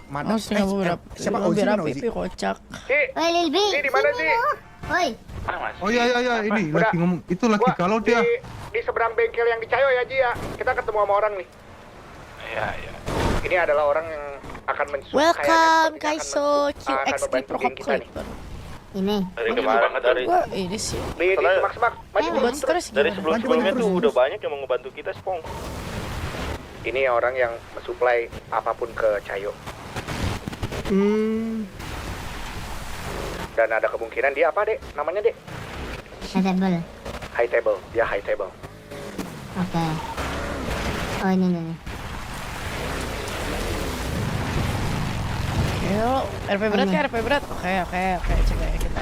Mana? Siapa Ozi mana Ozi? Kocak. Oi Lilbi. Ini di mana sih? Oi. Oh iya ini lagi ngomong itu lagi kalau dia Di seberang bengkel yang di Cayo ya Ji ya. Kita ketemu sama orang nih. Iya. Ini adalah orang yang akan Welcome Kaiso QXD Pro Collector. Ini. Dari kemarin dari Gua ini sih. Di semak-semak. Maju Buat stres dari gimana? sebelum-sebelumnya tuh udah banyak yang mau ngebantu kita, Spong. Ini orang yang mensuplai apapun ke Cayo. Dan ada kemungkinan dia apa, Dek? Namanya, Dek? Table. High table. Dia high table. Oke. Oh ini. Yo, RP berat ya, RP berat. Oke, coba ya kita.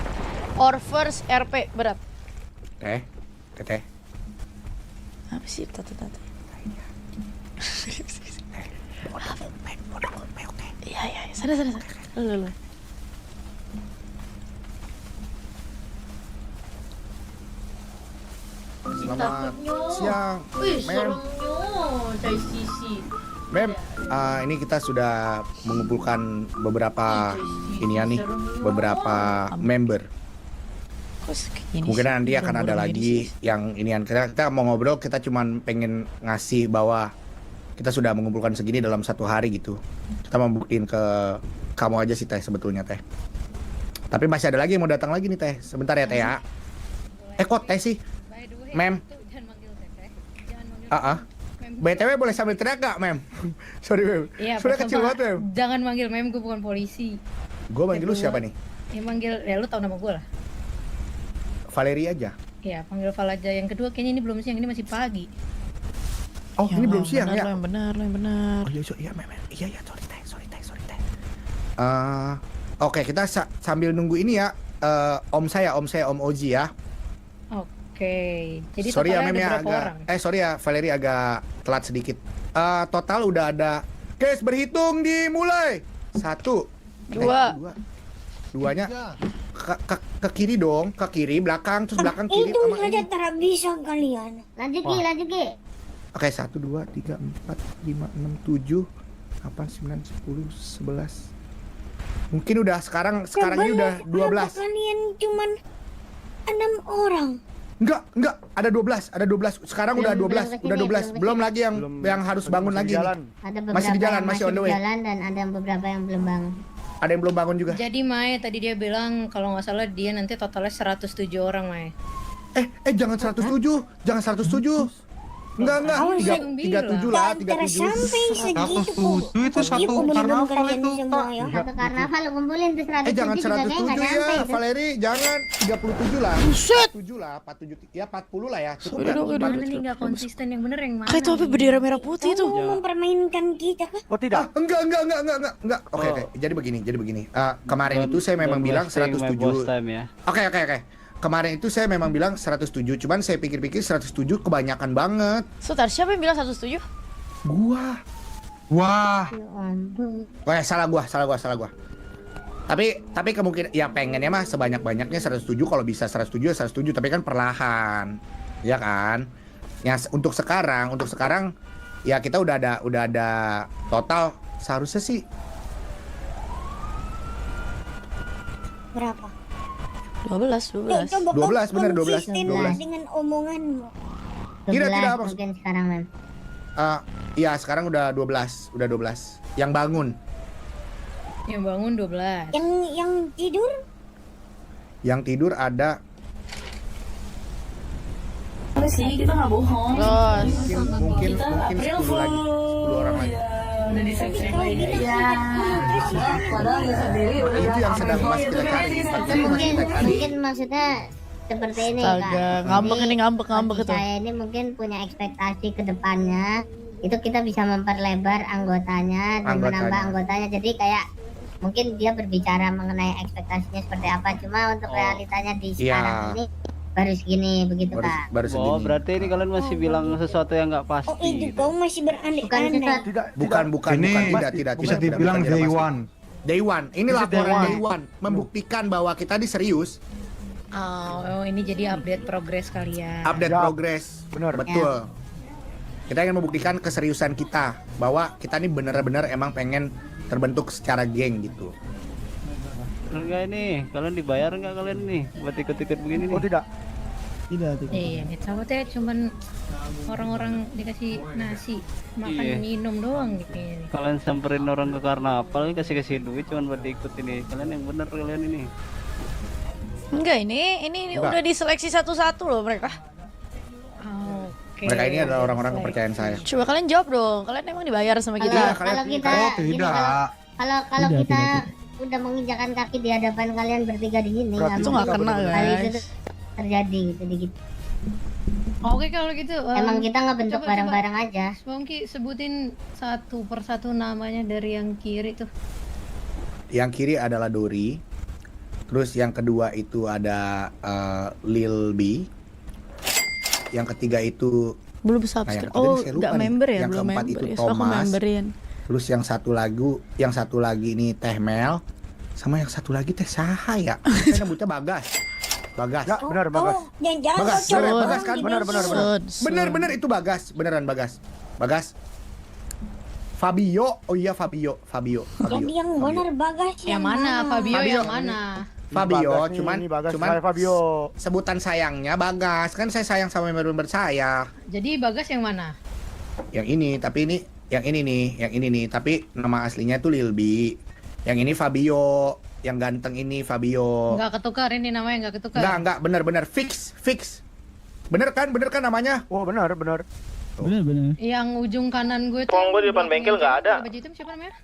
Orvers RP berat. Teh. Apa sih tata? Iya, sana. Lu. Selamat siang, Mem. Mem, ini kita sudah mengumpulkan beberapa beberapa member. Mungkin nanti akan ada lagi yang inian. Kita mau ngobrol, kita cuman pengen ngasih bahwa kita sudah mengumpulkan segini dalam 1 hari gitu. Kita mau buktiin ke kamu aja sih Teh sebetulnya Teh. Tapi masih ada lagi yang mau datang lagi nih Teh. Sebentar ya Teh ya. Kok Teh sih? Mem. BTW boleh sambil teriak gak, Mem? Sorry, Mem. Iya, sudah kecil banget, Mem. Jangan manggil Mem, gue bukan polisi. Gue manggil lu siapa nih? Ya manggil, ya lu tau nama gue lah. Valeri aja. Iya, panggil Val aja. Yang kedua kayaknya ini belum siang, ini masih pagi. Oh, ini belum siang ya? Yang benar. Oh iya, Mem. Iya, sorry, Teh. Oke, kita sambil nunggu ini ya. Om saya, Om Oji ya. Oke. Jadi sorry ya, totalnya Mem ada ya, berapa orang? sorry ya, Valeri agak telat sedikit. Total udah ada. Guys, berhitung dimulai. 1, 2. Duanya ke kiri dong, ke kiri, belakang, terus belakang kiri Itu sama aja ini. tak bisa kalian. Lanjut Ki. Oke, 1, 2, 3, 4, 5, 6, 7, 8, 9, 10, 11. Mungkin udah sekarang ini udah 12. Kalian cuman 6 orang. Enggak, ada 12. Sekarang udah 12. Belum lagi yang harus bangun lagi nih. Ada beberapa Masih di jalan, yang masih on the way. jalan dan ada beberapa yang belum bangun. Ada yang belum bangun juga. Jadi Mae tadi dia bilang kalau nggak salah dia nanti totalnya 107 orang Mae. Jangan 107. Enggak, 37 lah, 37. Sampai segitu. itu satu karnaval itu, Pak. Satu karnaval lu kumpulin tuh 107 Jangan juga kayaknya 107 nggak ya, nyampe itu. Valeri, jangan 37 lah. Buset. 47 lah, 47 ya 40 lah ya. Cukup Udah, ya. udah. Mana nih nggak konsisten yang bener yang mana? Kayak itu apa bendera merah putih itu? Kamu mempermainkan kita kah? Oh tidak. Enggak. Oke. Jadi begini. Kemarin itu saya memang bilang 107. Oke. Kemarin itu saya memang bilang 107, cuman saya pikir-pikir 107 kebanyakan banget. Sebentar, siapa yang bilang 107? Gua. Wah. Ya ampun. Salah gua. Tapi kemungkinan ya pengennya mah sebanyak-banyaknya 107, kalau bisa 107 ya 107, tapi kan perlahan. Ya kan? Ya untuk sekarang ya kita udah ada total seharusnya sih Berapa? 12. 12, bener 12. Dengan omonganmu. Tidak, 12 maksud- mungkin sekarang, Mem. Ya sekarang udah 12. Yang bangun. Yang bangun 12. Yang tidur? Yang tidur ada Sih kita nggak bohong. Terus. mungkin 10 lagi, 10 orang lagi. Udah disek-sek lagi. Ya. Padahal dia sendiri udah. Itu yang sedang masih kita cari. Mungkin maksudnya seperti ini Astaga, ngambek itu. Saya ini mungkin punya ekspektasi ke depannya. Itu kita bisa memperlebar anggotanya dan menambah anggotanya. Jadi kayak mungkin dia berbicara mengenai ekspektasinya seperti apa. Cuma untuk realitanya di sekarang ini baru segini begitu Kak. Baru segini. Oh berarti ini kalian masih bilang sesuatu yang nggak pasti. Oh itu kau masih berandai-andai. Bukan, tidak. Bisa dibilang day one. Day one. Ini laporan day one membuktikan bahwa kita serius. Oh, ini jadi update progres kalian. Update progres. Benar. Betul. Kita ingin membuktikan keseriusan kita bahwa kita nih bener-bener emang pengen terbentuk secara geng gitu. Enggak ini, kalian dibayar nggak kalian nih buat ikut-ikut begini nih? Oh tidak. Iya, nih takutnya cuman orang-orang dikasih nasi, makan Iya. minum doang gitu. Kalian samperin orang ke karnaval kasih duit cuman buat ikut ini. Kalian yang bener kalian ini. Enggak, ini Enggak. udah diseleksi satu-satu loh mereka. Oke. Mereka ini adalah orang-orang kepercayaan saya. Coba kalian jawab dong. Kalian emang dibayar sama kita? Iya, Kalau kita Oh gini, tidak. kalau kita udah menginjakan kaki di hadapan kalian bertiga di sini, Berarti Itu nggak kena, hal itu guys. tuh terjadi gitu dikit. Oke kalau gitu. Emang kita ngebentuk coba- bareng-bareng aja. Spongki sebutin satu persatu namanya dari yang kiri tuh. Yang kiri adalah Dori. Terus yang kedua itu ada Lil B. Yang ketiga itu Belum yang subscribe. ketiga nih Oh, saya lupa nggak nih. member ya? Yang Belum keempat member itu ya. So, aku Thomas. memberin. Terus yang satu lagi ini Teh Mel. Sama yang satu lagi Teh Saha ya. Saya nyebutnya Bagas. Bagas. Ya benar Bagas. Jangan-jangan Bagas, kau coba bener, orang Bagas kan? di Benar, Messi. benar. Bener itu Bagas. Beneran Bagas. Bagas. Fabio. Oh iya Fabio. Jadi yang benar Bagas Yang mana? Fabio Fabio. yang mana? Fabio, Bagas nih, cuman ini Bagas, cuman saya Fabio. sebutan sayangnya Bagas. Kan saya sayang sama member-member saya. Jadi Bagas yang mana? Yang ini, tapi ini yang ini nih, tapi nama aslinya tuh Lil B. Yang ini Fabio, yang ganteng ini Fabio. Enggak ketukar ini namanya, enggak ketukar. Enggak, bener fix. Bener kan namanya? Oh benar. Yang ujung kanan gue tuh. Spong, gue di depan bengkel nggak ada. Baju hitam siapa namanya?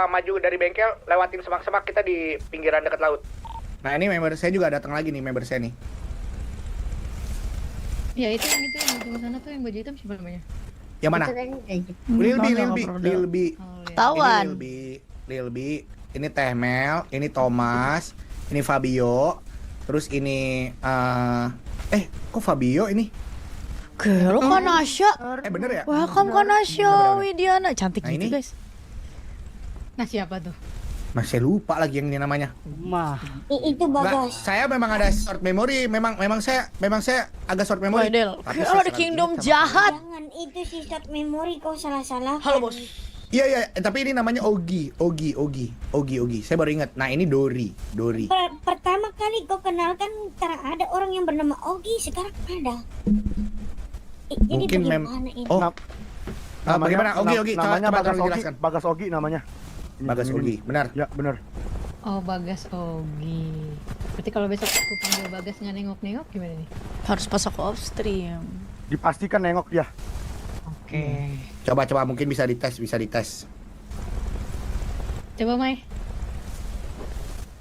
Maju dari bengkel, lewatin semak-semak, kita di pinggiran dekat laut. Nah ini member saya juga datang lagi nih, member saya nih. Ya itu yang ujung sana tuh yang baju hitam siapa namanya? Yang mana? Itu tadi udah gitu. Lil B. Oh, lihat. Ketahuan. Ini Lil B. Ini Teh Mel, ini Thomas, ini Fabio. Terus ini kok Fabio ini? Lo kan Asya. Bener ya? Welcome kan Asya Widiana. Cantik Nah, gitu ini? guys. Nah siapa tuh? Masih lupa lagi yang ini namanya. Mah, Itu Enggak, Bagas. saya memang ada short memory, memang saya agak short memory. Del. Tapi Lo ada sekarang kingdom ini sama- jahat. Jangan itu si short memory kau salah-salah. Halo bos. Iya, tapi ini namanya Ogi. Saya baru ingat. Nah, ini Dori. Pertama kali kau kenalkan ada orang yang bernama Ogi, sekarang ada. Jadi Mungkin bagaimana ini? Oh. Bagaimana? Ogi, Namanya coba Bagas tolong Ogi. jelaskan. Bagas Ogi namanya. Bagas Ini. Ogi, benar. Ya benar. Oh Bagas Ogi. Berarti kalau besok aku panggil Bagas nggak nengok-nengok gimana nih? Harus pas aku off stream. Dipastikan nengok dia. Oke. Coba mungkin bisa dites. Coba Mai.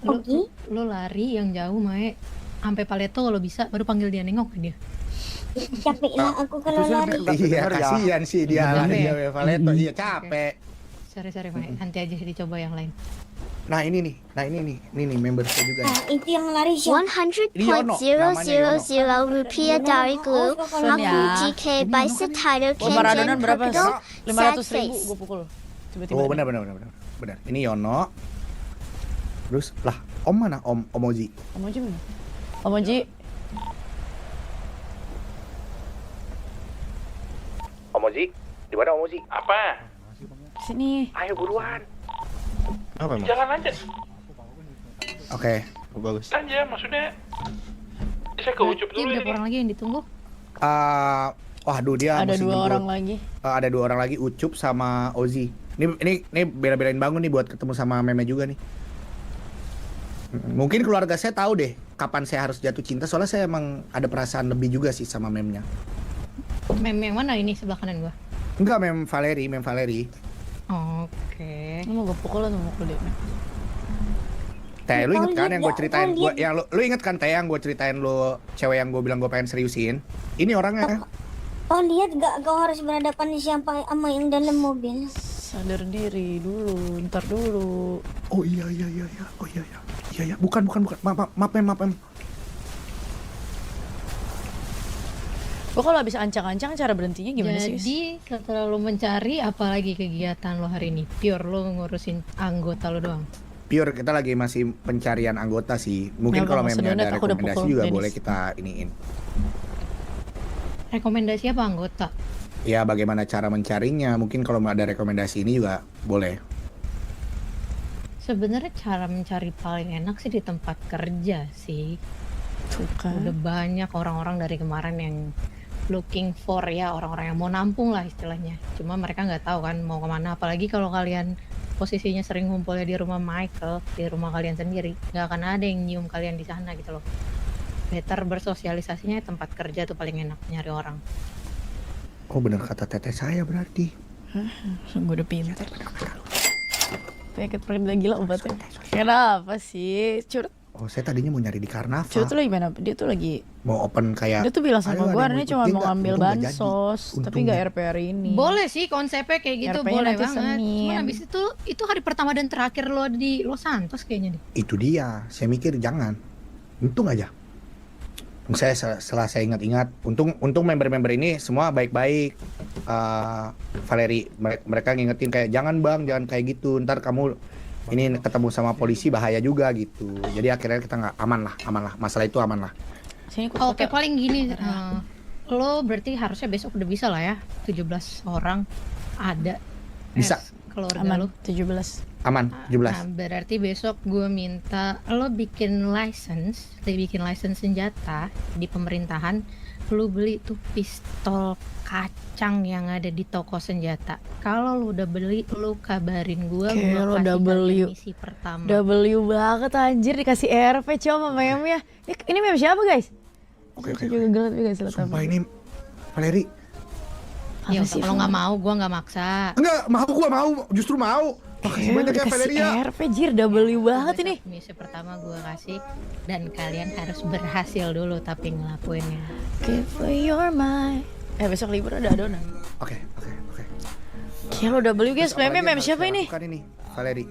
Ogi? Lu lari yang jauh Mai. Sampai Paleto kalau bisa baru panggil dia nengok ke dia. Capek lah aku kalau Itu sih lari. lebih- Iya, Benar ya. kasihan sih dia Capek lari ya? dia Valeto. Iya, capek. Sorry Mai. Nanti aja dicoba yang lain. Nah, ini nih. Ini member saya juga nih. Ah, itu yang lari siapa? 100.000 rupiah dari Glue. Aku GK by Setitle Gua Maradonan berapa? 500.000 gue pukul. Tiba-tiba. Oh, benar. Ini Yono. Terus lah, Om mana? Om Oji. Om Oji mana? Om Oji. Om Oji, di mana Om Oji? Apa? Sini. Ayo buruan. Apa emang? Jalan aja. Oke. Bagus. Aja maksudnya. Saya ke Ucup dulu Berapa ini. orang lagi yang ditunggu? Waduh dia Ada mesti 2 jemput. orang lagi. Ada 2 orang lagi, Ucup sama Ozi. Ini bela-belain bangun nih buat ketemu sama Meme juga nih. Mungkin keluarga saya tahu deh kapan saya harus jatuh cinta, soalnya saya emang ada perasaan lebih juga sih sama Memnya. Mem yang mana ini sebelah kanan gua? Enggak, Mem Valeri. Oke. Lu mau gue pukul atau mau pukul dia? Teh, lu inget kan lihat yang gue nggak? ceritain Kau gua, lihat yang lu inget kan Teh yang gue ceritain lu cewek yang gue bilang gue pengen seriusin? Ini orangnya. Kau lihat gak kau harus berhadapan siapa sama yang dalam mobil? Sadar diri dulu, ntar dulu. Oh iya. Oh iya. Bukan. Maaf, Mem. Lo kalau habis ancang-ancang cara berhentinya gimana sih? Jadi setelah lo mencari apalagi kegiatan lo hari ini? Pure lo ngurusin anggota lo doang? Pure kita lagi masih pencarian anggota sih. Mungkin Nah, kalau Bang, Memnya sebenarnya ada aku udah rekomendasi pukul juga Dennis. boleh kita iniin. Rekomendasi apa anggota? Ya bagaimana cara mencarinya? Mungkin kalau ada rekomendasi ini juga boleh. Sebenarnya cara mencari paling enak sih di tempat kerja sih. Udah banyak orang-orang dari kemarin yang looking for ya, orang-orang yang mau nampung lah istilahnya. Cuma mereka nggak tahu kan mau kemana. Apalagi kalau kalian posisinya sering ngumpulnya di rumah Michael, di rumah kalian sendiri, nggak akan ada yang nyium kalian di sana gitu loh. Better bersosialisasinya tempat kerja tuh paling enak nyari orang. Oh benar kata teteh saya berarti. Sungguh udah pintar. Penyakit pereda gila obatnya. Kenapa sih? Curut Oh saya tadinya mau nyari di Karnaval. tuh lagi mana? Dia tuh lagi Mau open kayak. dia tuh bilang sama "Ayo, gue ada yang ini cuma ikut mau nggak?" ngambil Untung nggak jadi. bansos, tapi Untungnya. nggak RP hari ini. Boleh sih konsepnya kayak gitu, RP-nya boleh nanti banget. Senin. Cuman habis itu hari pertama dan terakhir lo di Los Santos kayaknya deh. Itu dia. Saya mikir jangan. Untung aja. Saya setelah saya ingat-ingat, untung member-member ini semua baik-baik. Valeri mereka ngingetin kayak jangan bang, jangan kayak gitu. Ntar kamu ini ketemu sama polisi bahaya juga gitu. Jadi akhirnya kita nggak aman lah. Masalah itu aman lah. Sini aku Oke, foto. paling gini, lo berarti harusnya besok udah bisa lah ya, 17 orang ada. Bisa. Keluarga Aman lo. 17. Aman, 17. Nah, berarti besok gue minta lo bikin license senjata di pemerintahan. Lo beli tuh pistol kacang yang ada di toko senjata. Kalau lo udah beli, lo kabarin gue. Oke, lo kasih W. kalian misi pertama. W banget anjir dikasih RP coba meme-nya. Ini meme siapa guys? Oke. Juga gelet juga sih Sumpah ini Valeri. Ya, Apa sih, kalau Fon? nggak mau, gue nggak maksa. Enggak, gua mau, justru mau. Makasih banyak ya Valeri ya. RP jir W banget ini. Misi pertama gue kasih dan kalian harus berhasil dulu tapi ngelakuinnya. Give your mind. Besok libur ada adonan. Oke. Kira lo W guys, Terus apa lagi meme yang harus siapa saya ini? lakukan ini, Valeri.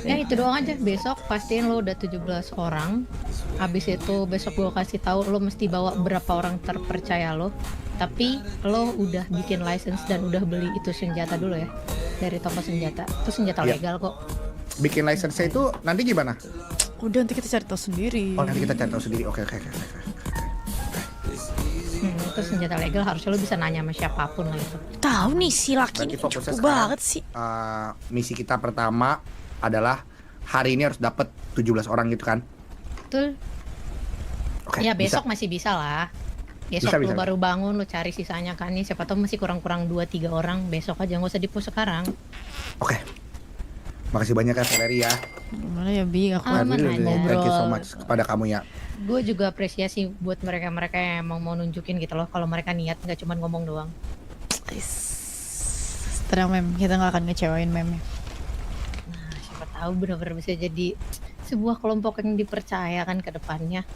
Ya itu doang aja. Besok pastiin lo udah 17 orang. Habis itu besok gue kasih tahu lo mesti bawa berapa orang terpercaya lo. Tapi lo udah bikin license dan udah beli itu senjata dulu ya dari toko senjata. Itu senjata Iya. legal kok. Bikin license itu nanti gimana? Udah nanti kita cari tahu sendiri. Oh nanti kita cari tahu sendiri. Oke. Itu senjata legal harusnya lo bisa nanya sama siapapun lah itu. Tahu nih si laki Berarti ini fokusnya cukup sekarang, banget sih. Misi kita pertama adalah hari ini harus dapat 17 orang gitu kan? Betul. Oke. Ya besok bisa. masih bisa lah. Besok Bisa. lo baru bangun, lo cari sisanya kan nih. Siapa tahu masih kurang-kurang 2-3 orang. Besok aja, nggak usah di-push sekarang. Oke. Makasih banyak ya Valeri ya. Gimana ya Bi, aku Aman Valeri, aja. thank you so much kepada kamu ya. Gue juga apresiasi buat mereka-mereka yang emang mau nunjukin gitu loh. Kalau mereka niat, nggak cuma ngomong doang. Tenang mem, kita nggak akan ngecewain mem. Nah, siapa tahu benar-benar bisa jadi sebuah kelompok yang dipercaya kan ke depannya.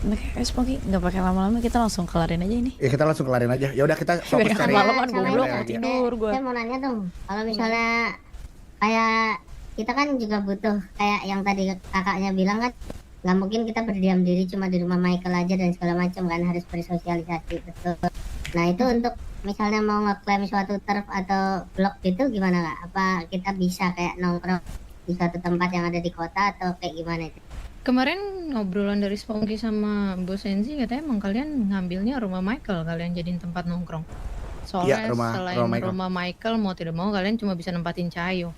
Oke, Smoky nggak pakai lama-lama, kita langsung kelarin aja ini. Ya kita langsung kelarin aja. Ya udah kita fokus Biar cari. malaman Sama gue ini belum ya, mau tidur gue. Saya mau nanya dong, kalau misalnya kayak kita kan juga butuh kayak yang tadi kakaknya bilang kan, nggak mungkin kita berdiam diri cuma di rumah Michael aja dan segala macam kan, harus bersosialisasi betul. Nah itu untuk misalnya mau ngeklaim suatu turf atau blok gitu gimana kak? Apa kita bisa kayak nongkrong di suatu tempat yang ada di kota atau kayak gimana itu? Kemarin ngobrolan dari Sponky sama Bos Enzi katanya emang kalian ngambilnya rumah Michael, kalian jadiin tempat nongkrong. Soalnya Iya, rumah Michael. rumah Michael mau tidak mau kalian cuma bisa nempatin Cayo.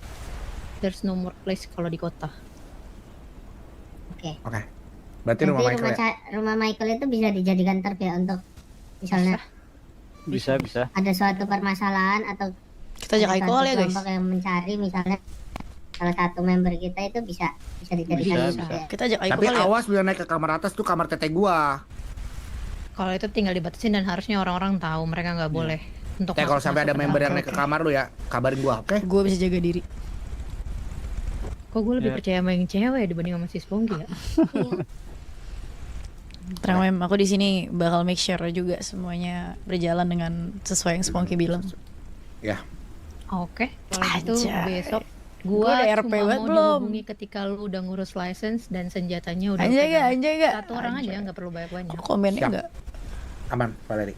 There's no more place kalau di kota. Oke. Berarti Jadi rumah Michael ya? rumah Michael itu bisa dijadikan turf ya untuk misalnya Bisa. ada suatu permasalahan atau Kita ajak ada Aiko kali ya satu guys. kelompok yang mencari misalnya salah satu member kita itu bisa dijadikan Bisa. gitu ya. Kita ajak Aiko Tapi kali ya. awas bila naik ke kamar atas tuh kamar teteh gua. Kalau itu tinggal dibatasin dan harusnya orang-orang tahu mereka nggak boleh untuk Teh kalau sampai ada masuk-masuk ke member yang dalam. naik ke kamar lu ya, kabarin gua, oke? Gue bisa jaga diri. Kok gue lebih Ya. percaya sama yang cewek dibanding sama si Sponky ya? Tenang mem, aku di sini bakal make sure juga semuanya berjalan dengan sesuai yang Sponky bilang. Ya. Oke, kalau gitu Anjay. besok Gua gua udah RP cuma banget mau belum? dihubungi ketika lu udah ngurus license dan senjatanya udah Anjay pegang. gak, anjay gak. Satu orang aja, nggak perlu banyak-banyak. Aku komennya Siap. enggak. Aman, Valeri.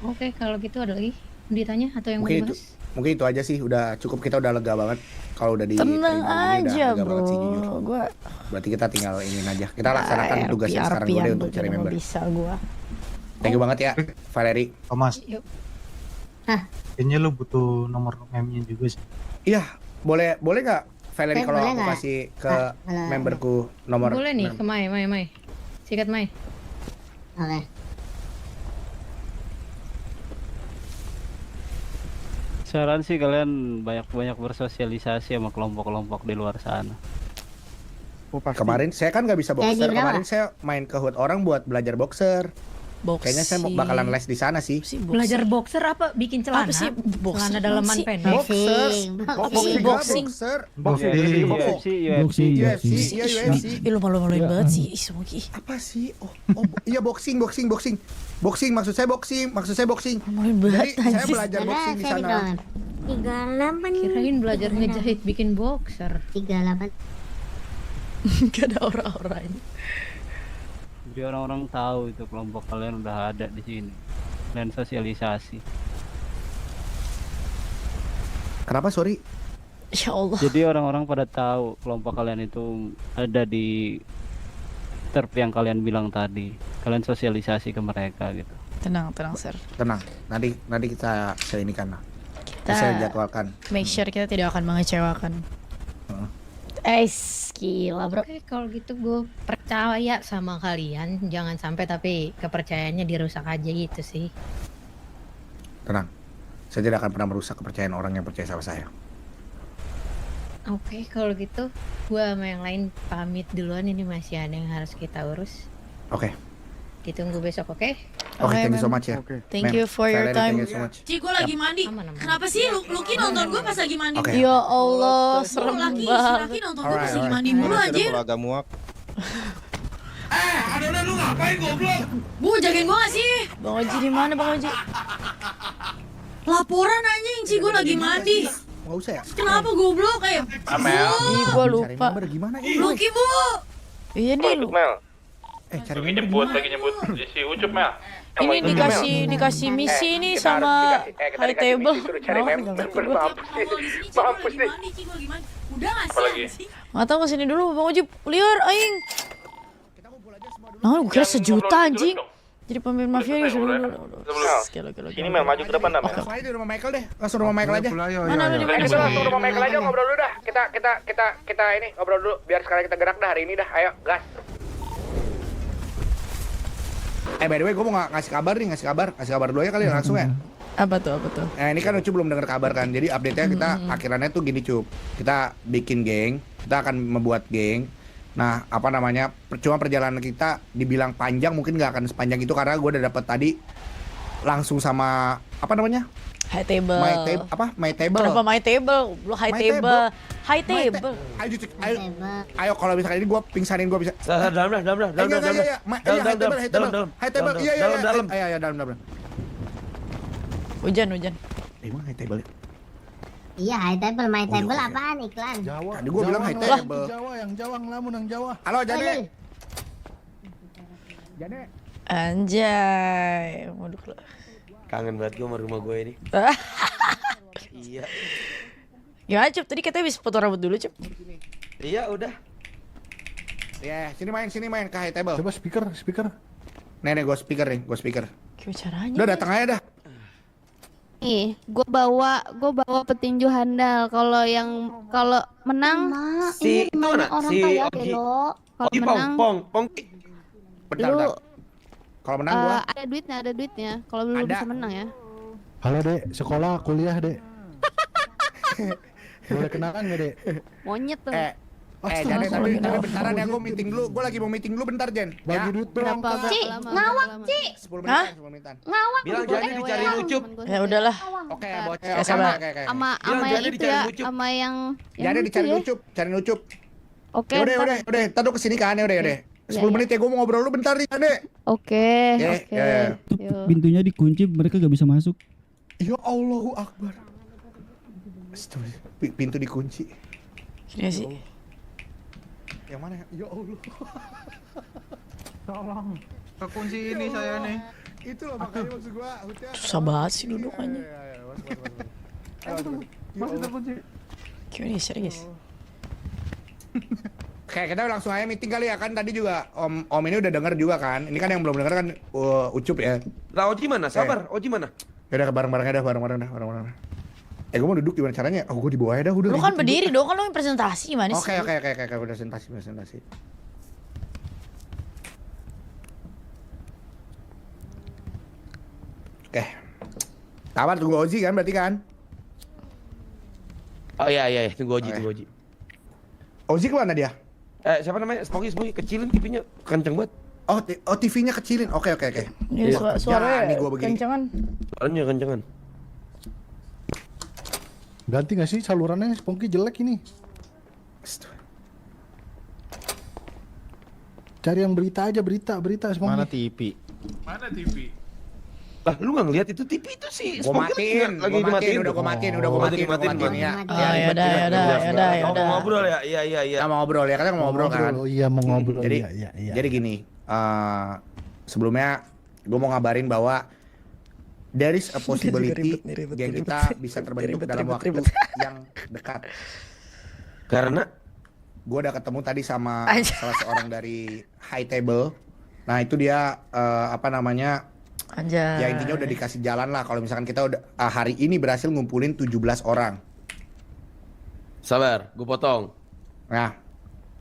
Oke, kalau gitu ada lagi ditanya atau yang mau Mungkin itu. dibahas? mungkin itu aja sih, udah cukup, kita udah lega banget kalau udah Tenang diterima gini, aja udah lega banget sih, jujur. bro. Gue Berarti kita tinggal ingin aja. Kita laksanakan tugasnya sekarang gue deh untuk cari member. Bisa gue. Thank you banget ya, Valeri. Thomas, Yuk. kayaknya lu butuh nomor memnya juga sih. Iya, boleh nggak Valeri Eh, kalau boleh aku nggak? kasih ke Halo. memberku nomor? Boleh nih, ke Mai. Sikat Mai. Oke. Saran sih kalian banyak-banyak bersosialisasi sama kelompok-kelompok di luar sana. Kemarin saya kan nggak bisa boxer, Gaji berapa? kemarin saya main ke hood orang buat belajar boxer. Kayaknya saya bakalan les di sana sih. Belajar boxer apa? Bikin celana? Apa sih boxer? Celana dalaman Sih? pendek. Boxer, Boxing. boxer, UFC. UFC, iya UFC. Ih, lu malu-maluin banget sih. Ih, Smoky. Apa sih? Iya boxing. Boxing, maksud saya boxing. Maluin Jadi banget saya anjir. belajar Ada boxing di saya sana. doang. 38 Kirain belajar ngejahit bikin boxer. 38. Gak ada aura-auranya. Jadi orang-orang tahu itu kelompok kalian udah ada di sini. Dan sosialisasi. Kenapa sorry? Ya Allah. Jadi orang-orang pada tahu kelompok kalian itu ada di terp yang kalian bilang tadi. Kalian sosialisasi ke mereka gitu. Tenang, sir. Tenang, nanti kita seinikan lah. Kita Saya jadwalkan. make sure kita tidak akan mengecewakan. Gila bro. Oke, kalau gitu gue percaya sama kalian. Jangan sampai tapi kepercayaannya dirusak aja gitu sih. Tenang, saya tidak akan pernah merusak kepercayaan orang yang percaya sama saya. Oke, kalau gitu gue sama yang lain pamit duluan. Ini masih ada yang harus kita urus. Oke, Ditunggu besok, oke? thank you so much ya. Thank Ma'am, you for your Valeri, time. Thank you so much. Ci, gue lagi mandi. Aman. Kenapa sih Lucky nonton gue pas lagi mandi? Oke. Ya Allah, serem Laki banget. nonton gue pas lagi Alright. mandi mulu anjir. agak muak. Bu, jagain gue gak sih? Bang Oji di mana Bang Oji? Laporan anjing, Ci, gue lagi mandi. Nggak usah ya? Kenapa goblok kayak? Ih, gua Cari lupa. member gimana ini? Lucky, Bu. Iya nih lu. Mel. Cari Lagi member nyebut, gimana? lagi nyebut di si Ucup Mel. Ini dikasih misi nih sama high table. Cari Oh, member, nggak ngerti gua. mampus nih. Mampus nih. Udah gak Apa lagi? sih? Nggak tahu kesini dulu Bang Oji liar aing. Nah, gue kira sejuta anjing. Jadi pemimpin mafia ya suruh dulu. Sini Mel, maju ke depan dah Mel. Langsung aja di rumah Michael deh. Langsung rumah Michael aja. Ayo, Mana lu di mana? Kita langsung rumah Michael aja ngobrol dulu dah. Kita ini ngobrol dulu biar sekarang kita gerak dah hari ini dah. Ayo, gas. By the way, gue mau ngasih kabar dulu ya kali ya, langsung ya. Apa tuh? Nah ini kan Ucu belum dengar kabar kan, jadi update-nya kita akhirannya tuh gini Cup. Kita bikin geng, kita akan membuat geng. Nah apa namanya, cuma perjalanan kita dibilang panjang mungkin nggak akan sepanjang itu karena gue udah dapet tadi langsung sama apa namanya, High table. my table. Kenapa my table? Lu high My table. table. High table. Ayo kalau misalkan ini gue pingsanin gue bisa. Dalam. High table, iya, dalam. Hujan. Emang high table? Iya, high table, my table iya. apaan iklan? Tadi gue bilang high table. yang Jawa ngelamun yang Jawa. Halo Oh, Jane. Anjay. Waduh. Kangen banget gue sama rumah gue ini. Iya. Gimana Cup? Tadi katanya bisa potong rambut dulu Cup. Iya udah. Ya, sini main ke high table. Coba speaker. Nih, gue speaker. Gimana caranya? Udah datang aja dah. Nih, gue bawa petinju handal. Kalau menang, Si itu mana? Si Ogi. Ogi Pong. Bentar. Kalau menang gua ada duitnya. Kalau belum Ada. bisa menang ya. Halo Dek, sekolah, kuliah Dek. Boleh kenalan nggak Dek? Monyet tuh. Jan, tapi bentaran ya, gue meeting dulu. Gue lagi mau meeting dulu bentar, Jen. Bagi duit dong. Ci, ngawak, Ci. 10 Hah? menitan. Ngawak. Bilang jadi dicari Ucup. Ya udahlah. Oke, bocah. Ya, sabar. Sama Bilang yang jadi itu dicari ya, Ucup. sama yang Jadi itu dicari ya. cari Ucup. Oke. Udah. Tadi kesini kan, udah. 10 menit ya, gue mau ngobrol dulu bentar nih, Ade. Oke. Ya. Yuk. Pintunya dikunci, mereka gak bisa masuk. Ya Allahu Akbar. Astaga, pintu dikunci. Gini sih. Yang mana ya? Ya Allah. Tolong. Kekunci ini saya nih. Itu loh makanya maksud gua. Susah banget sih duduk aja. Masih terkunci. Gimana serius? Kayak kita langsung aja meeting kali ya, kan tadi juga Om ini udah denger juga kan. Ini kan yang belum denger kan Ucup ya. Lah Oji mana? Sabar, Oji mana? Ya udah bareng-bareng dah, bareng-bareng dah. Gue mau duduk gimana caranya? Oh, gue di bawah aja dah udah. Lu kan berdiri dong, kan lu yang presentasi gimana sih? Oke, udah presentasi. Oke. Sabar tunggu Oji kan berarti kan? Oh iya, tunggu Oji. Oji kemana dia? Siapa namanya? Smoky, kecilin TV-nya, kenceng banget. Oh, TV-nya kecilin. Oke. Ini suaranya nih gua begini. kencengan. Suaranya kencengan. Ganti nggak sih salurannya? Sponky jelek ini. Cari yang berita aja, berita Sponky. Mana TV? Mana TV? Lah lu nggak ngeliat itu TV itu sih? Gue matiin, udah gue matiin ya. Ya udah. Mau ngobrol ya? Iya. Kita mau ngobrol ya, mau ngobrol kan. Oh iya mau ngobrol. Jadi gini, sebelumnya gue mau ngabarin bahwa there is a possibility geng kita bisa terbentuk dalam waktu yang dekat. Karena gue udah ketemu tadi sama salah seorang dari High Table. Nah itu dia Anjay. Ya intinya udah dikasih jalan lah kalau misalkan kita udah hari ini berhasil ngumpulin 17 orang. sabar, gue potong. Nah,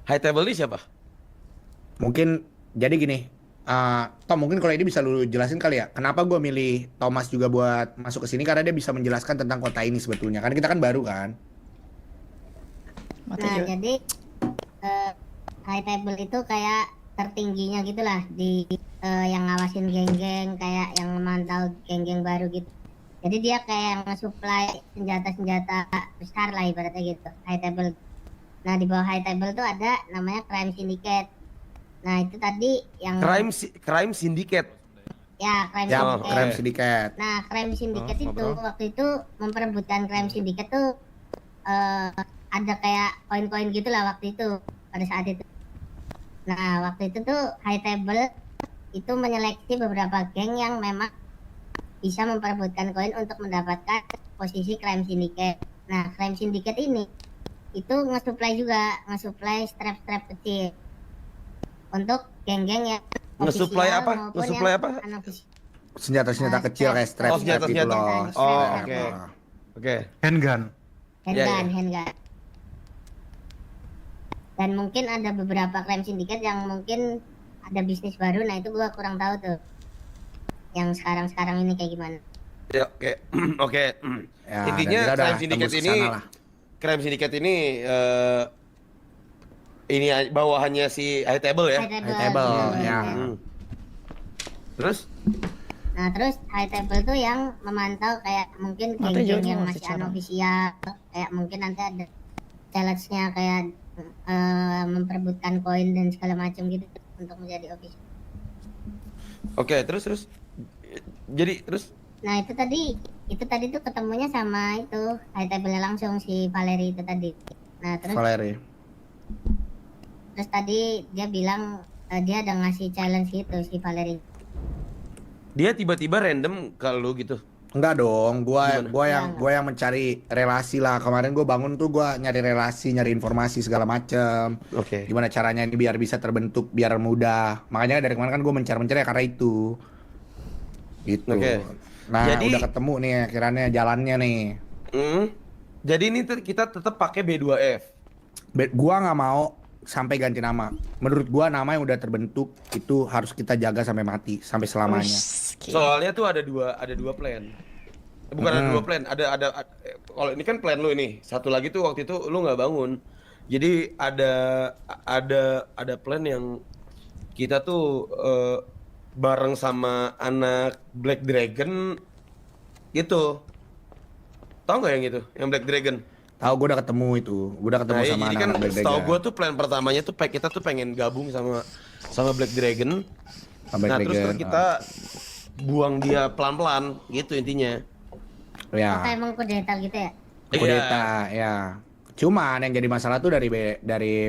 High Table ini siapa? Mungkin jadi gini, Tom mungkin kalau ini bisa lu jelasin kali ya. Kenapa gue milih Thomas juga buat masuk ke sini karena dia bisa menjelaskan tentang kota ini sebetulnya. Kan kita kan baru kan. Nah jadi High Table itu kayak tertingginya gitulah di yang ngawasin geng-geng, kayak yang memantau geng-geng baru gitu. Jadi dia kayak nge-supply senjata-senjata besar lah ibaratnya gitu, High Table. Nah di bawah High Table tuh ada namanya Crime Syndicate. Nah itu tadi yang Crime Syndicate. Ya, Crime Syndicate. Nah Crime Syndicate itu waktu itu memperebutkan Crime Syndicate tuh ada kayak koin-koin gitulah waktu itu, pada saat itu. Nah waktu itu tuh High Table itu menyeleksi beberapa geng yang memang bisa memperebutkan koin untuk mendapatkan posisi Crime Syndicate. Nah Crime Syndicate ini itu nge-supply strap-strap kecil untuk geng-geng yang nge-supply apa? Nge-supply apa? Senjata-senjata kecil kayak strap gitu loh. Oh, oke. Handgun. Dan mungkin ada beberapa Crime Syndicate yang mungkin ada bisnis baru, nah itu gua kurang tahu tuh. Yang sekarang ini kayak gimana. Ya, oke. Ya, intinya Crime Syndicate ini ini bawahannya si High Table ya. High Table ya. Terus? Nah terus High Table tuh yang memantau kayak mungkin geng-geng yang masih unofficial, kayak mungkin nanti ada challenge-nya kayak memperebutkan koin dan segala macam gitu untuk menjadi official. Oke, terus. Jadi terus? Nah itu tadi tuh ketemunya sama itu High Table langsung si Valerie itu tadi. Nah terus Valerie. Terus tadi dia bilang dia ada ngasih challenge gitu si Valerie. Dia tiba-tiba random ke lu gitu? Enggak dong, gua yang mencari relasi lah. Kemarin gua bangun tuh gua nyari relasi, nyari informasi segala macem. Oke. Gimana caranya ini biar bisa terbentuk, biar mudah. Makanya dari kemarin kan gua mencari ya karena itu. Gitu. Oke. Nah, jadi, udah ketemu nih akhirnya jalannya nih. Jadi ini kita tetap pakai B2F. Gua nggak mau sampai ganti nama. Menurut gua nama yang udah terbentuk itu harus kita jaga sampai mati, sampai selamanya. Soalnya tuh ada dua plan. Bukan ada dua plan, ada kalau ini kan plan lu ini. Satu lagi tuh waktu itu lu nggak bangun. Jadi ada plan yang kita tuh bareng sama anak Black Dragon gitu. Tahu nggak yang itu? Yang Black Dragon? Tahu, gue udah ketemu itu. Gue udah ketemu sama jadi anak kan Black Dragon. Tahu gue tuh plan pertamanya tuh kita tuh pengen gabung sama Black Dragon. Terus kita buang dia pelan-pelan gitu intinya. Ya. Emang kudeta gitu ya? Kudeta, ya. Cuman yang jadi masalah tuh dari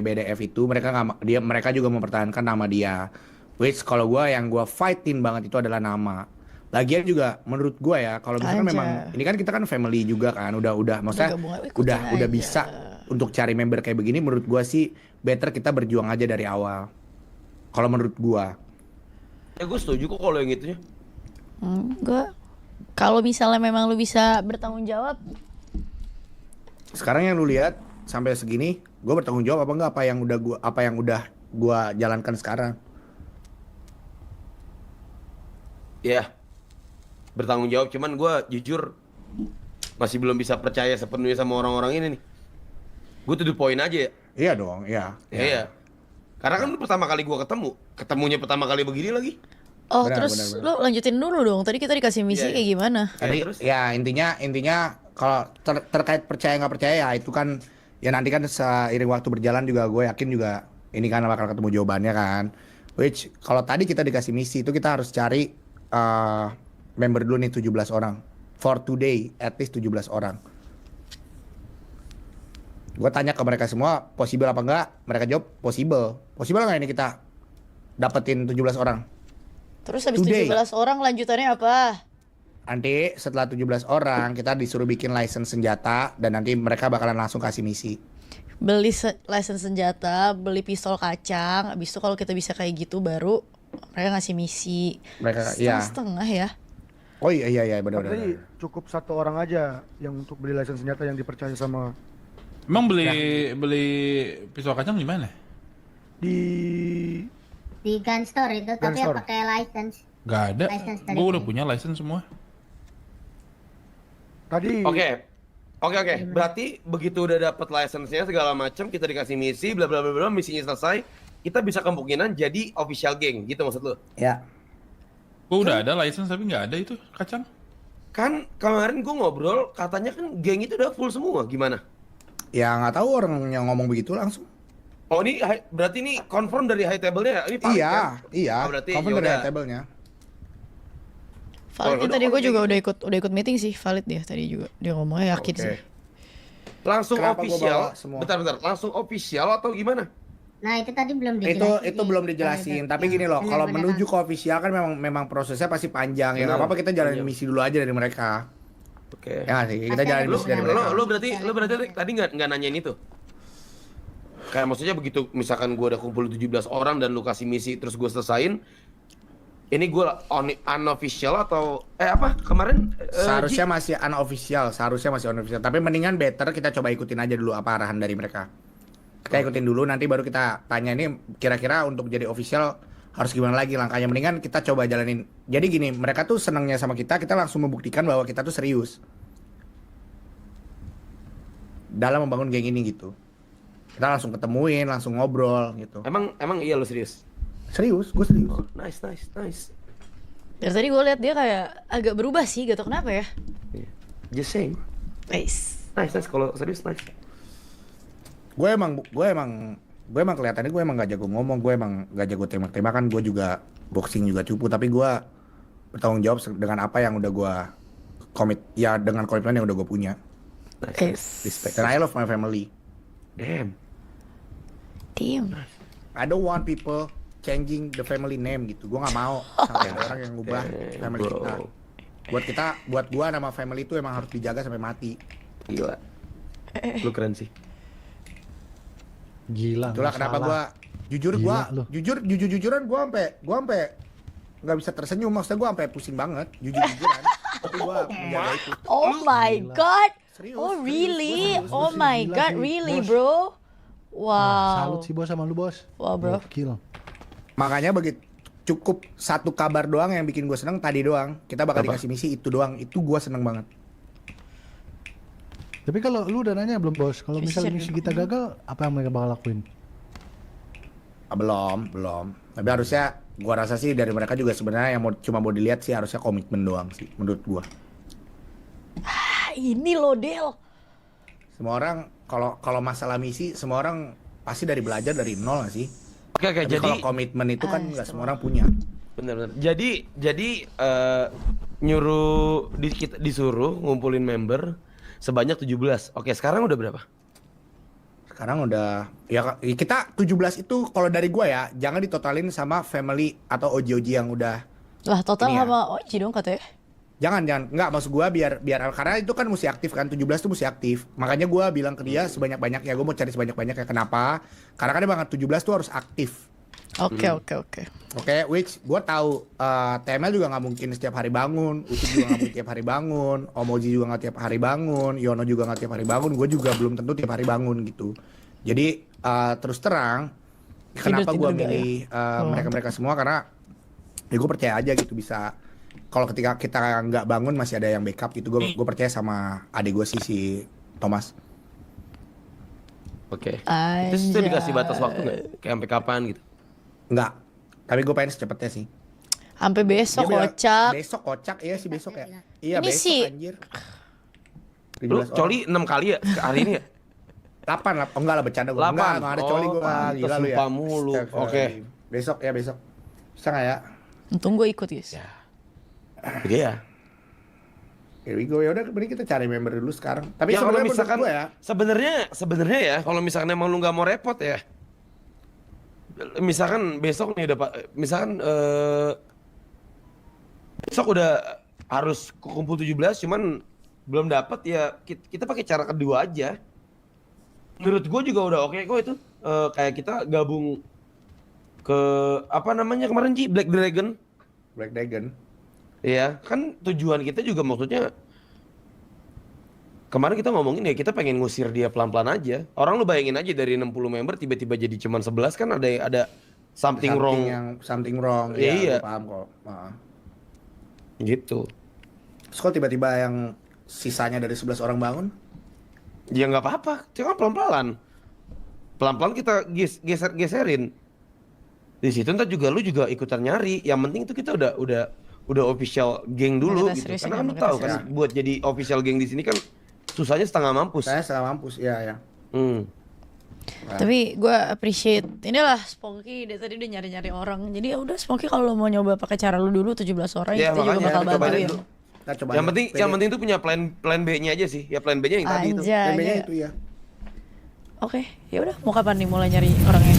BDF itu mereka juga mempertahankan nama dia. Which kalau yang gue fightin banget itu adalah nama. Lagian juga menurut gua ya, kalau misalkan Aja. memang ini kan kita kan family juga kan, udah maksudnya gabung aja, ikutin udah aja. bisa untuk cari member kayak begini. Menurut gua sih better kita berjuang aja dari awal. Kalau menurut gua. Ya gue setuju kok kalau yang itunya. Enggak. Kalau misalnya memang lu bisa bertanggung jawab, Sekarang yang lu lihat sampai segini, gua bertanggung jawab apa enggak apa yang udah gua jalankan sekarang. Ya, bertanggung jawab. Cuman gue jujur masih belum bisa percaya sepenuhnya sama orang-orang ini nih. Gue to the point aja ya. Iya dong, iya. Iya. Karena kan lu pertama kali gue ketemunya pertama kali begini lagi. oh Benar, terus benar. lu lanjutin dulu dong. Tadi kita dikasih misi Iya, kayak gimana? Tadi terus? ya intinya kalau terkait percaya nggak percaya ya itu kan ya nanti kan seiring waktu berjalan juga gue yakin juga ini kan bakal ketemu jawabannya kan. Which kalau tadi kita dikasih misi itu kita harus cari member dulu nih 17 orang. For today at least 17 orang. Gue tanya ke mereka semua possible apa enggak? Mereka jawab possible. Possible nggak ini kita dapetin 17 orang? Terus habis Today. 17 orang lanjutannya apa? Nanti setelah 17 orang kita disuruh bikin license senjata dan nanti mereka bakalan langsung kasih misi. Beli license senjata, beli pistol kacang. Habis itu kalau kita bisa kayak gitu baru mereka ngasih misi. Mereka ya. Setengah ya. Oh iya benar. Berarti cukup satu orang aja yang untuk beli lisensi senjata yang dipercaya sama Emang beli pistol kacang di mana? di Gun store itu, tapi ya store. pakai license. Gak ada. License dari Gue udah sini. punya license semua. tadi Oke. Berarti begitu udah dapet license-nya segala macam, kita dikasih misi, bla bla bla bla, misinya selesai, kita bisa kemungkinan jadi official geng, gitu maksud lu? Ya. Gue udah ada license tapi nggak ada itu kacang. Kan kemarin gua ngobrol, katanya kan geng itu udah full semua, gimana? Ya nggak tahu orang yang ngomong begitu langsung. Oh ini berarti ini confirm dari high table-nya? Ini valid, kan? Iya. Oh, berarti Confirm dari yaudah. table-nya. Valid udah, tadi gue oke. juga udah ikut meeting sih, valid dia tadi juga. Dia ngomongnya yakin Oke. sih. Langsung Kenapa gua official? bawa semua? Bentar, langsung official atau gimana? Nah itu tadi belum dijelasin. Itu belum dijelasin. Tapi gini loh, kalau menuju ke official kan memang prosesnya pasti panjang. Ya nggak Benar. apa-apa kita jalanin Iya. misi dulu aja dari mereka. Oke. Ya nggak sih, kita jalanin Lu, misi dari mereka. lu berarti tadi nggak nanyain itu? Kayak maksudnya begitu misalkan gua udah kumpul 17 orang dan lu kasih misi terus gua selesain, ini gua unofficial atau apa kemarin? Seharusnya masih unofficial, Tapi mendingan better kita coba ikutin aja dulu apa arahan dari mereka. Kita ikutin dulu, nanti baru kita tanya ini kira-kira untuk jadi official harus gimana lagi langkahnya. Mendingan kita coba jalanin. Jadi gini, mereka tuh senangnya sama kita langsung membuktikan bahwa kita tuh serius dalam membangun geng ini gitu. Kita langsung ketemuin, langsung ngobrol gitu. Emang iya lu serius? Serius, gue serius. Oh, nice. Dari tadi gue lihat dia kayak agak berubah sih, gak tau kenapa ya. Just saying. Nice. Nice. Kalau serius nice. Gue emang kelihatannya gue emang gak jago ngomong, gue emang gak jago tembak-tembakan, gue juga boxing juga cupu, tapi gue bertanggung jawab dengan apa yang udah gue dengan komitmen yang udah gue punya. Nice. Respect. And I love my family. Damn. I don't want people changing the family name gitu. Gue nggak mau sampai ada orang yang ngubah family bro. kita. Buat gue nama family itu emang harus dijaga sampai mati. Gila. Lu keren sih. gila. Itulah nggak kenapa salah. jujuran gue sampai nggak bisa tersenyum. Maksudnya gue sampai pusing banget jujuran. Tapi gue menjaga itu. Oh my god. Serius, Oh serius, really? gua serius. Oh my Gila god, sih, really bos. bro? Salut Wow. sih bos sama lu bos. Wah bro. Gokil. Makanya begitu cukup satu kabar doang yang bikin gue seneng tadi doang. Kita bakal Apa? dikasih misi itu doang. Itu gue seneng banget. Tapi kalau lu udah nanya belum bos, kalau misalnya misi kita gagal, apa yang mereka bakal lakuin? Belum. Tapi harusnya gua rasa sih dari mereka juga sebenarnya yang cuma mau dilihat sih harusnya komitmen doang sih menurut gua. Ini loh Del. Semua orang kalau masalah misi semua orang pasti dari belajar dari nol gak sih? Oke, Tapi jadi kalau komitmen itu kan nggak semua orang punya. benar. Jadi nyuruh disuruh ngumpulin member sebanyak 17. Oke, sekarang udah berapa? Sekarang udah ya kita 17 itu kalau dari gua ya jangan ditotalin sama family atau OG-OG yang udah Lah total Ini ya. sama Oji dong katanya. Jangan, enggak, maksud gua biar karena itu kan mesti aktif kan, 17 tuh mesti aktif. Makanya gua bilang ke dia sebanyak-banyaknya, gua mau cari sebanyak-banyaknya. Kenapa? Karena kan emang 17 tuh harus aktif. Oke. Oke, which gua tahu TML juga nggak mungkin setiap hari bangun, Ucup juga nggak mungkin tiap hari bangun, Omoji juga nggak tiap hari bangun, Yono juga nggak tiap hari bangun, gue juga belum tentu tiap hari bangun gitu. Jadi terus terang, kenapa gua milih mereka-mereka semua karena ya gue percaya aja gitu bisa. Kalau ketika kita nggak bangun masih ada yang backup gitu, gue percaya sama adik gue si Thomas. Oke. Itu dikasih batas waktu nggak? Kayak sampai kapan gitu? Nggak. Tapi gue pengen secepatnya sih. Sampai besok Dia bilang, kocak. Besok kocak, iya sih besok ya. Iya Ini besok sih. anjir. Lu coli 6 kali ya hari ini ya? 8 lah. Oh enggak lah, bercanda gue. 8. Enggak ada coli gue. Gila lu ya. Lupa mulu. Oke. Besok ya besok. Bisa nggak ya? Untung gue ikut guys. Oke ya. Here we go. Ya udah, mending kita cari member dulu sekarang. Tapi Ya kalau sebenarnya misalkan menurut gua ya, sebenarnya ya kalau misalkan emang lu nggak mau repot ya, misalkan besok nih udah misalkan besok udah harus kumpul 17 cuman belum dapat ya kita pakai cara kedua aja. Menurut gue juga udah oke kok itu. Kayak kita gabung ke apa namanya kemarin Ji, Black Dragon. Iya, kan tujuan kita juga maksudnya kemarin kita ngomongin ya kita pengen ngusir dia pelan-pelan aja. Orang lu bayangin aja dari 60 member tiba-tiba jadi cuman 11 kan ada something wrong. Something wrong. Iya. Ya, paham kok. Gitu. Terus kok tiba-tiba yang sisanya dari 11 orang bangun? Ya nggak apa-apa, cuma pelan-pelan. Pelan-pelan kita geserin. Di situ ntar juga lu juga ikutan nyari. Yang penting itu kita udah official geng dulu gitu. Karena kan lu tahu kan buat jadi official geng di sini kan susahnya setengah mampus. Saya setengah mampus, iya. Tapi gue appreciate inilah Smoky dari tadi udah nyari-nyari orang. Jadi ya udah Smoky kalau lo mau nyoba pakai cara lu dulu 17 orang Ya, kita juga bakal bantuin. Yang penting itu punya plan B-nya aja sih. Ya plan B-nya yang tadi itu. Anjay. Plan B-nya itu ya. Oke, ya udah mau kapan nih mulai nyari orangnya?